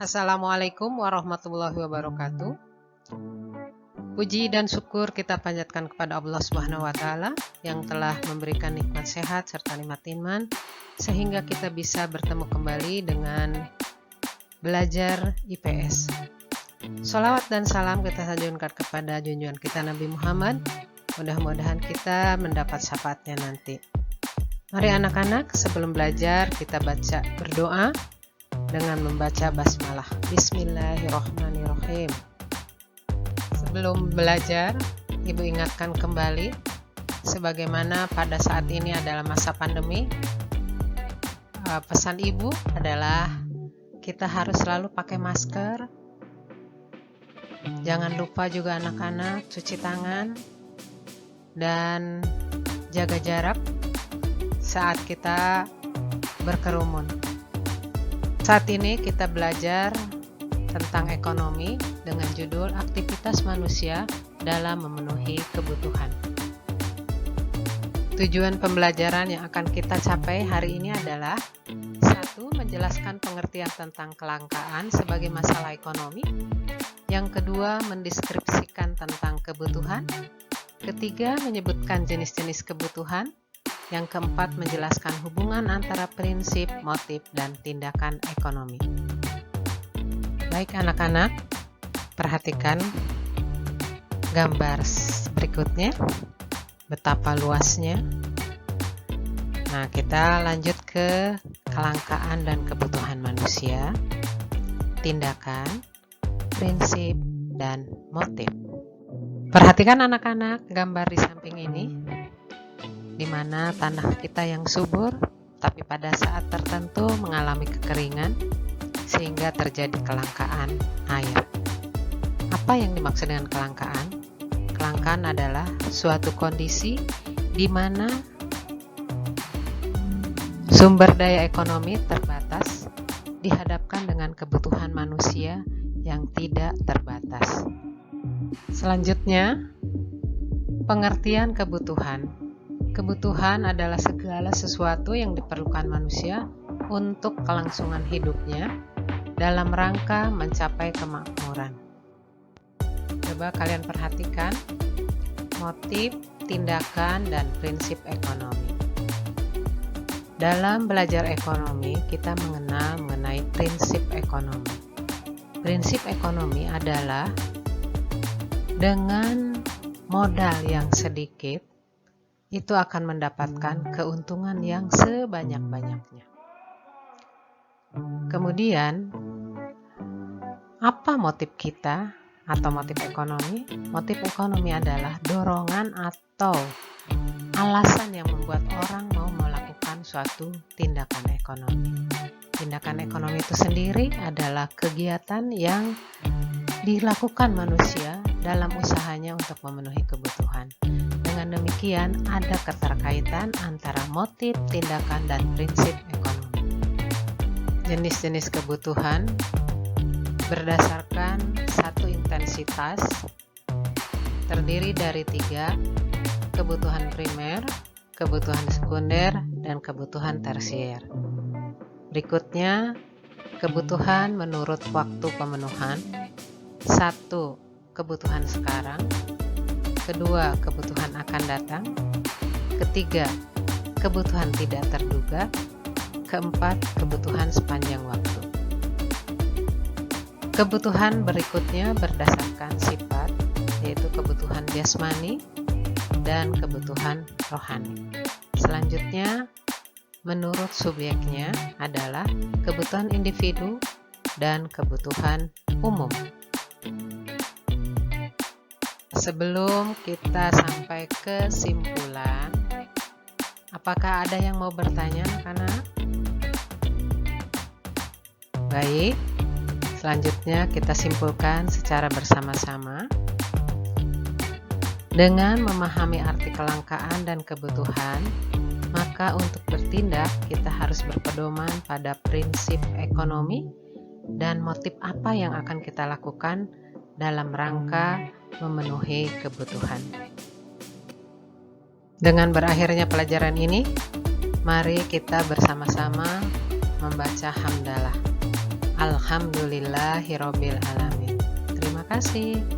Assalamualaikum warahmatullahi wabarakatuh. Puji dan syukur kita panjatkan kepada Allah Subhanahu wa Ta'ala yang telah memberikan nikmat sehat serta nikmat iman, sehingga kita bisa bertemu kembali dengan belajar IPS. Sholawat dan salam kita sanjunkan kepada junjungan kita Nabi Muhammad. Mudah-mudahan kita mendapat syafaatnya nanti. Mari anak-anak, sebelum belajar kita baca berdoa dengan membaca basmalah. Bismillahirrahmanirrahim. Sebelum belajar, Ibu ingatkan kembali, sebagaimana pada saat ini adalah masa pandemi, pesan Ibu adalah kita harus selalu pakai masker. Jangan lupa juga anak-anak cuci tangan dan jaga jarak saat kita berkerumun. Saat ini kita belajar tentang ekonomi dengan judul aktivitas manusia dalam memenuhi kebutuhan. Tujuan pembelajaran yang akan kita capai hari ini adalah 1. Menjelaskan pengertian tentang kelangkaan sebagai masalah ekonomi. Yang kedua, mendeskripsikan tentang kebutuhan. Ketiga, menyebutkan jenis-jenis kebutuhan. Yang keempat, menjelaskan hubungan antara prinsip, motif, dan tindakan ekonomi. Baik anak-anak, perhatikan gambar berikutnya, betapa luasnya. Nah, kita lanjut ke kelangkaan dan kebutuhan manusia, tindakan, prinsip, dan motif. Perhatikan anak-anak gambar di samping ini, di mana tanah kita yang subur, tapi pada saat tertentu mengalami kekeringan, sehingga terjadi kelangkaan air. Apa yang dimaksud dengan kelangkaan? Kelangkaan adalah suatu kondisi di mana sumber daya ekonomi terbatas dihadapkan dengan kebutuhan manusia yang tidak terbatas. Selanjutnya, pengertian kebutuhan. Kebutuhan adalah segala sesuatu yang diperlukan manusia untuk kelangsungan hidupnya dalam rangka mencapai kemakmuran. Coba kalian perhatikan motif, tindakan, dan prinsip ekonomi. Dalam belajar ekonomi, kita mengenal mengenai prinsip ekonomi. Prinsip ekonomi adalah dengan modal yang sedikit, itu akan mendapatkan keuntungan yang sebanyak-banyaknya. Kemudian, apa motif kita atau motif ekonomi? Motif ekonomi adalah dorongan atau alasan yang membuat orang mau melakukan suatu tindakan ekonomi. Tindakan ekonomi itu sendiri adalah kegiatan yang dilakukan manusia dalam usahanya untuk memenuhi kebutuhan. Dengan demikian, ada keterkaitan antara motif, tindakan, dan prinsip ekonomi. Jenis-jenis kebutuhan berdasarkan satu intensitas, terdiri dari 3, kebutuhan primer, kebutuhan sekunder, dan kebutuhan tersier. Berikutnya, kebutuhan menurut waktu pemenuhan. 1. Kebutuhan sekarang. 2. Kebutuhan akan datang. 3. Kebutuhan tidak terduga. 4. Kebutuhan sepanjang waktu. Kebutuhan berikutnya berdasarkan sifat, yaitu kebutuhan jasmani dan kebutuhan rohani. Selanjutnya, menurut subjeknya adalah kebutuhan individu dan kebutuhan umum. Sebelum kita sampai ke kesimpulan, apakah ada yang mau bertanya, anak-anak? Baik, selanjutnya kita simpulkan secara bersama-sama. Dengan memahami arti kelangkaan dan kebutuhan, maka untuk bertindak kita harus berpedoman pada prinsip ekonomi dan motif apa yang akan kita lakukan dalam rangka memenuhi kebutuhan. Dengan berakhirnya pelajaran ini, mari kita bersama-sama membaca hamdalah. Alhamdulillahirobbil alamin. Terima kasih.